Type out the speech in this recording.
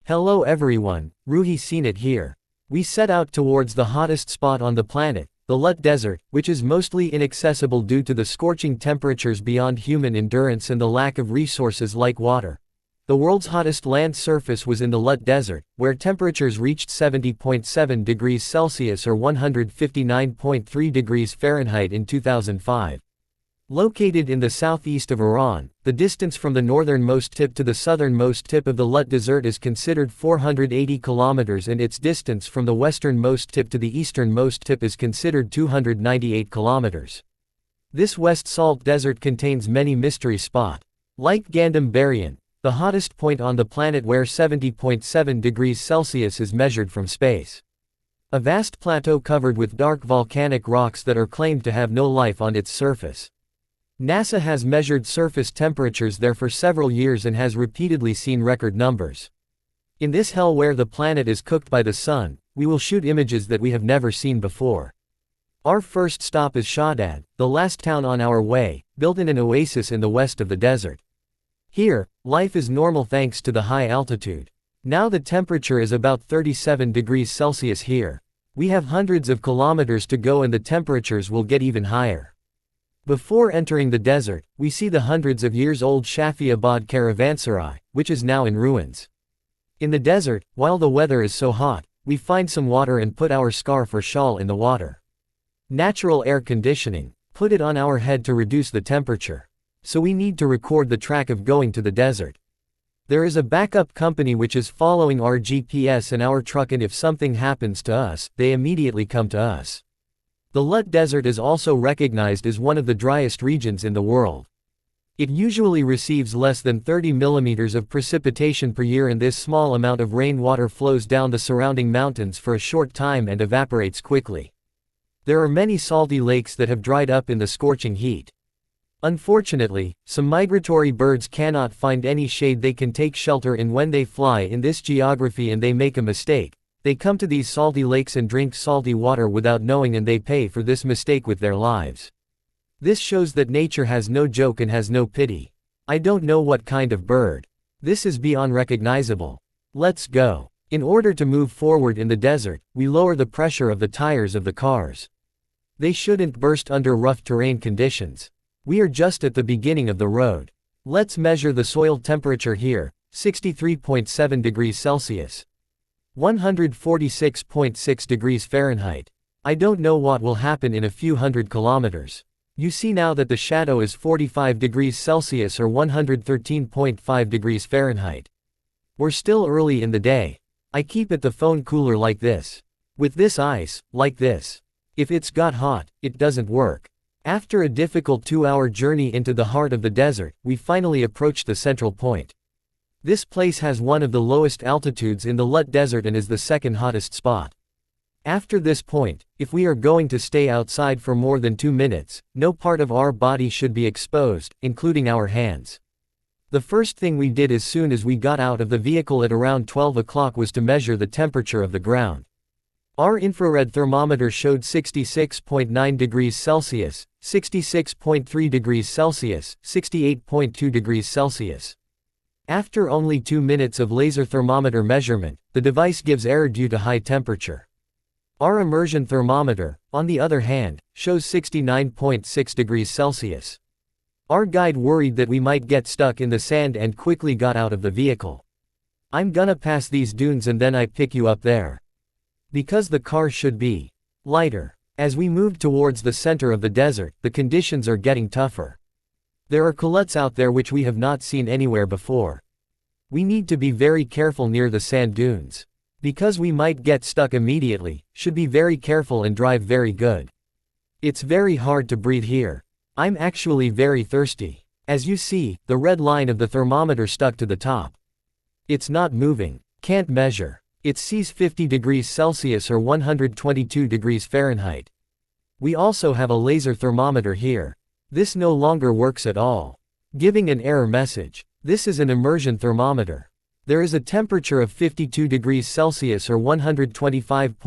Hello everyone, Ruhi seen it here. We set out towards the hottest spot on the planet, the LUT Desert, which is mostly inaccessible due to the scorching temperatures beyond human endurance and the lack of resources like water. The world's hottest land surface was in the LUT Desert, where temperatures reached 70.7 degrees Celsius or 159.3 degrees Fahrenheit in 2005. Located in the southeast of Iran, the distance from the northernmost tip to the southernmost tip of the LUT Desert is considered 480 kilometers and its distance from the westernmost tip to the easternmost tip is considered 298 kilometers. This West Salt Desert contains many mystery spots, like Gandham Berrien, the hottest point on the planet where 70.7 degrees Celsius is measured from space. A vast plateau covered with dark volcanic rocks that are claimed to have no life on its surface. NASA has measured surface temperatures there for several years and has repeatedly seen record numbers. In this hell where the planet is cooked by the sun, we will shoot images that we have never seen before. Our first stop is Shahdad, the last town on our way, built in an oasis in the west of the desert. Here, life is normal thanks to the high altitude. Now the temperature is about 37 degrees Celsius here. We have hundreds of kilometers to go and the temperatures will get even higher. Before entering the desert, we see the hundreds of years old Shafiabad caravanserai, which is now in ruins. In the desert, while the weather is so hot, we find some water and put our scarf or shawl in the water. Natural air conditioning, put it on our head to reduce the temperature. So we need to record the track of going to the desert. There is a backup company which is following our GPS and our truck, and if something happens to us, they immediately come to us. The LUT Desert is also recognized as one of the driest regions in the world. It usually receives less than 30 millimeters of precipitation per year, and this small amount of rainwater flows down the surrounding mountains for a short time and evaporates quickly. There are many salty lakes that have dried up in the scorching heat. Unfortunately, some migratory birds cannot find any shade they can take shelter in when they fly in this geography, and they make a mistake. They come to these salty lakes and drink salty water without knowing, and they pay for this mistake with their lives. This shows that nature has no joke and has no pity. I don't know what kind of bird. This is beyond recognizable. Let's go. In order to move forward in the desert, we lower the pressure of the tires of the cars. They shouldn't burst under rough terrain conditions. We are just at the beginning of the road. Let's measure the soil temperature here, 63.7 degrees Celsius. 146.6 degrees Fahrenheit. I don't know what will happen in a few hundred kilometers. You see now that the shadow is 45 degrees Celsius or 113.5 degrees Fahrenheit. We're still early in the day. I keep the phone cooler like this. With this ice, like this. If it's got hot, it doesn't work. After a difficult 2-hour journey into the heart of the desert, we finally approach the central point. This place has one of the lowest altitudes in the LUT Desert and is the second hottest spot. After this point, if we are going to stay outside for more than 2 minutes, no part of our body should be exposed, including our hands. The first thing we did as soon as we got out of the vehicle at around 12 o'clock was to measure the temperature of the ground. Our infrared thermometer showed 66.9 degrees Celsius, 66.3 degrees Celsius, 68.2 degrees Celsius. After only 2 minutes of laser thermometer measurement, the device gives error due to high temperature. Our immersion thermometer, on the other hand, shows 69.6 degrees Celsius. Our guide worried that we might get stuck in the sand and quickly got out of the vehicle. I'm gonna pass these dunes and then I pick you up there. Because the car should be lighter. As we move towards the center of the desert, the conditions are getting tougher. There are LUTs out there which we have not seen anywhere before. We need to be very careful near the sand dunes. Because we might get stuck immediately, should be very careful and drive very good. It's very hard to breathe here. I'm actually very thirsty. As you see, the red line of the thermometer stuck to the top. It's not moving. Can't measure. It sees 50 degrees Celsius or 122 degrees Fahrenheit. We also have a laser thermometer here. This no longer works at all. Giving an error message. This is an immersion thermometer. There is a temperature of 52 degrees Celsius or 125.5